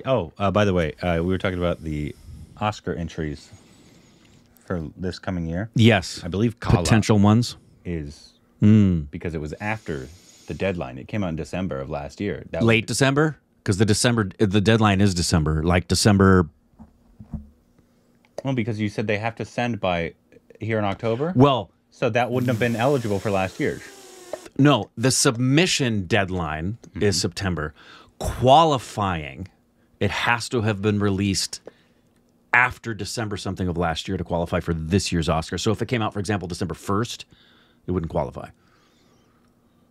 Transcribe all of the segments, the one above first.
Oh, by the way, we were talking about the Oscar entries for this coming year. Yes. I believe Kala potential ones is because it was after the deadline. It came out in December of last year. Late December? Because the deadline is December, like December. Well, because you said they have to send by here in October. Well, so that wouldn't have been eligible for last year's. No, the submission deadline is September. Qualifying, it has to have been released after December something of last year to qualify for this year's Oscar. So if it came out, for example, December 1st, it wouldn't qualify.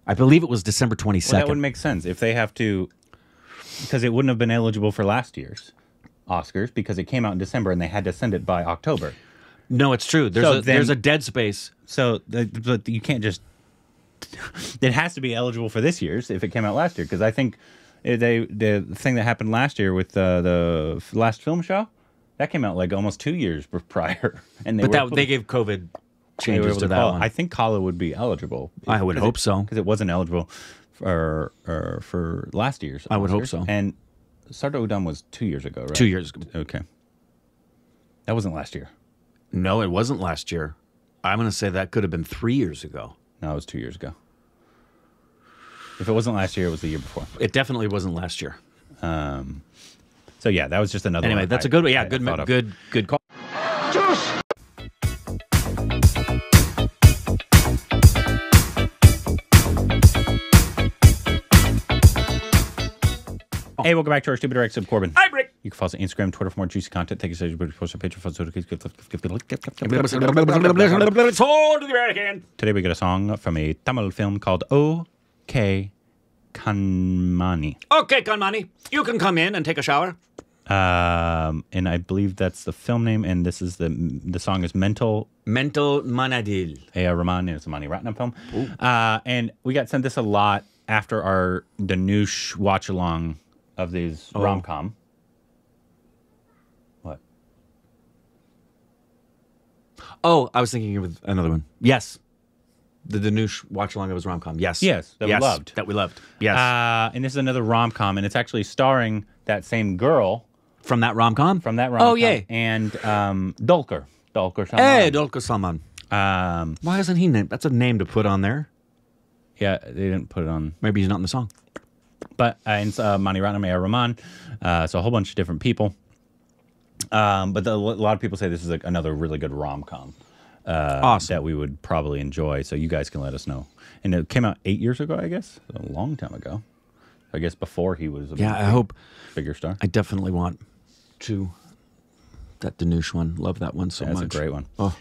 I believe it was December 22nd. Well, that would make sense if they have to, because it wouldn't have been eligible for last year's Oscars because it came out in December and they had to send it by October. No, it's true. There's a dead space. So but you can't just. It has to be eligible for this year's if it came out last year because I think the thing that happened last year with the last film show that came out like almost 2 years prior, and they gave COVID changes to that one. I think Kala would be eligible. I would hope so because it wasn't eligible for last year's. I would hope so. And Sardo Udam was 2 years ago, right? 2 years ago. Okay, that wasn't last year. No, it wasn't last year. I'm going to say that could have been 3 years ago. No, it was 2 years ago. If it wasn't last year, it was the year before. It definitely wasn't last year. So yeah, that was just another. Anyway, that's a good one. Yeah, good call. Hey, welcome back to our Stupid Rex of Corbin. Hi, Rick. You can follow us on Instagram, Twitter for more juicy content. Take us to post our picture. Today we got a song from a Tamil film called OK Kanmani. Okay, Kanmani, you can come in and take a shower. And I believe that's the film name, and this is the song is Mental Manadhil. Rahman, it's a Mani Ratnam film. And we got sent this a lot after the Noosh watch along of these rom-com. What? Oh, I was thinking of another one. Yes. The Danush watch along of his rom-com. Yes. Yes, that we loved. That we loved. Yes. And this is another rom-com, and it's actually starring that same girl. From that rom-com? From that rom-com. Oh, yay. And Dulquer Salman. Hey, Dulquer Salman. Why isn't he named? That's a name to put on there. Yeah, they didn't put it on. Maybe he's not in the song. But it's Mani Ratnam, Rahman, so a whole bunch of different people. But a lot of people say this is another really good rom-com awesome. that we would probably enjoy. So you guys can let us know. And it came out 8 years ago, I guess. A long time ago. I guess before he was a bigger star. I definitely want to. That Danush one. Love that one so much. That's a great one. Oh.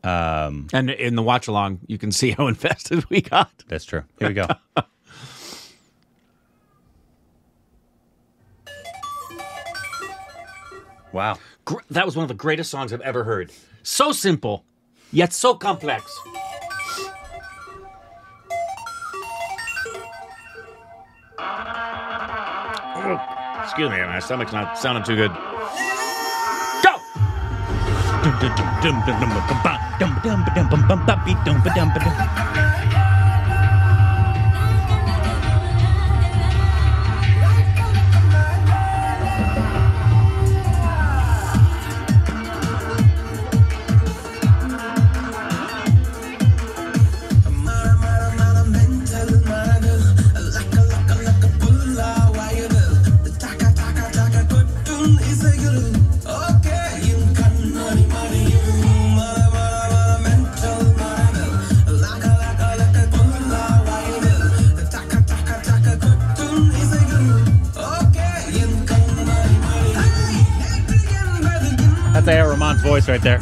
And in the watch along, you can see how invested we got. That's true. Here we go. Wow. That was one of the greatest songs I've ever heard. So simple, yet so complex. Oh, excuse me, my stomach's not sounding too good. Go! That's A.R. Rahman's voice right there.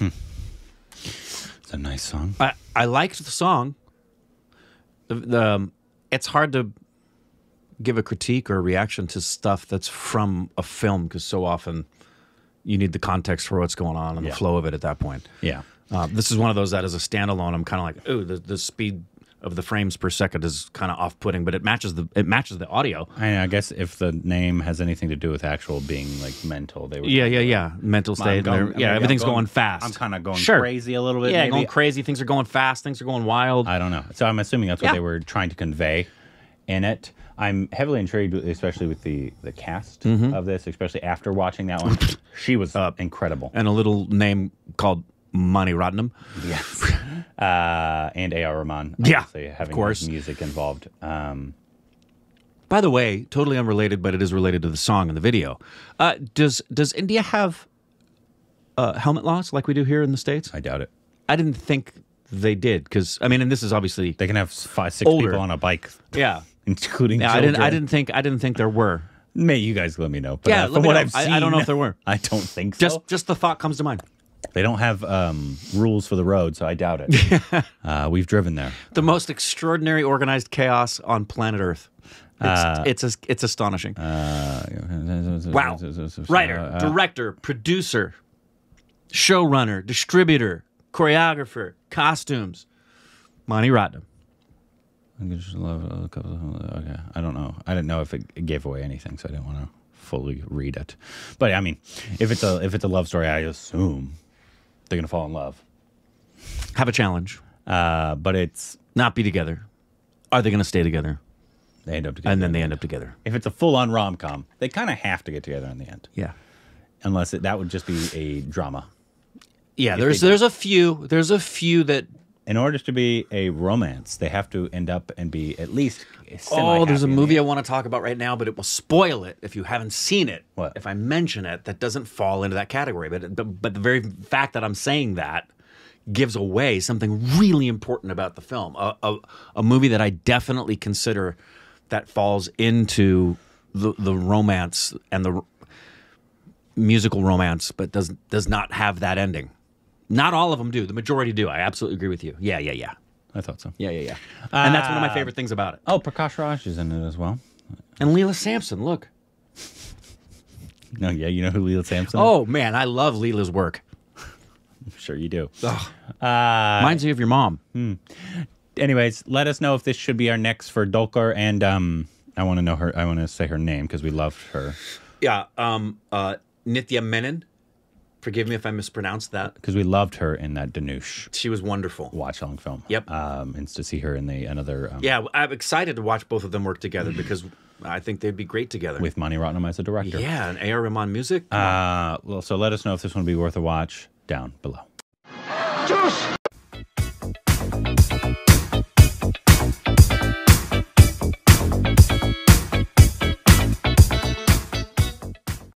It's a nice song. I liked the song. It's hard to give a critique or a reaction to stuff that's from a film because so often you need the context for what's going on and the flow of it at that point. Yeah. This is one of those that as a standalone, I'm kind of like, ooh, the speed of the frames per second is kind of off-putting, but it matches the audio. I guess if the name has anything to do with actual being like mental, they would. Yeah. Mental state. Everything's going fast. I'm kind of going crazy a little bit. Yeah, maybe. going crazy. Things are going fast. Things are going wild. I don't know. So I'm assuming that's what they were trying to convey in it. I'm heavily intrigued, especially with the cast of this, especially after watching that one. She was incredible. And a little name called Mani Ratnam. Yes. And A.R. Rahman. Obviously, having of course. Music involved. By the way, totally unrelated, but it is related to the song and the video. Does India have helmet laws like we do here in the States? I doubt it. I didn't think they did because, I mean, and this is obviously they can have 5-6 people on a bike. Yeah. Including children. I didn't think there were. May you guys let me know. But, from what I've seen, I don't know if there were. I don't think so. Just the thought comes to mind. They don't have rules for the road, so I doubt it. We've driven there. The most extraordinary organized chaos on planet Earth. It's astonishing. Wow. Writer, director, producer, showrunner, distributor, choreographer, costumes. Mani Ratnam. Okay, I don't know. I didn't know if it gave away anything, so I didn't want to fully read it. But I mean, if it's a love story, I assume they're gonna fall in love. Have a challenge. But it's not be together. Are they gonna stay together? They end up together. And then they end up together. If it's a full-on rom-com, they kind of have to get together in the end. Yeah. Unless that would just be a drama. Yeah, there's a few that in order to be a romance, they have to end up and be at least there's a movie I want to talk about right now, but it will spoil it if you haven't seen it. What? If I mention it, that doesn't fall into that category. But the very fact that I'm saying that gives away something really important about the film. A movie that I definitely consider that falls into the romance and the musical romance, but does not have that ending. Not all of them do. The majority do. I absolutely agree with you. Yeah. I thought so. Yeah. And that's one of my favorite things about it. Oh, Prakash Raj is in it as well. And Leela Sampson, look. No, yeah, you know who Leela Sampson is? Oh, man, I love Leela's work. I'm sure you do. Reminds me of your mom. Anyways, let us know if this should be our next for Dolkar, and I want to know her. I want to say her name because we loved her. Yeah, Nithya Menon. Forgive me if I mispronounced that. Because we loved her in that Danush. She was wonderful. Watch-along film. Yep. And to see her in another... yeah, I'm excited to watch both of them work together because I think they'd be great together. With Mani Ratnam as a director. Yeah, and A.R. Rahman music. Well, so let us know if this one would be worth a watch down below.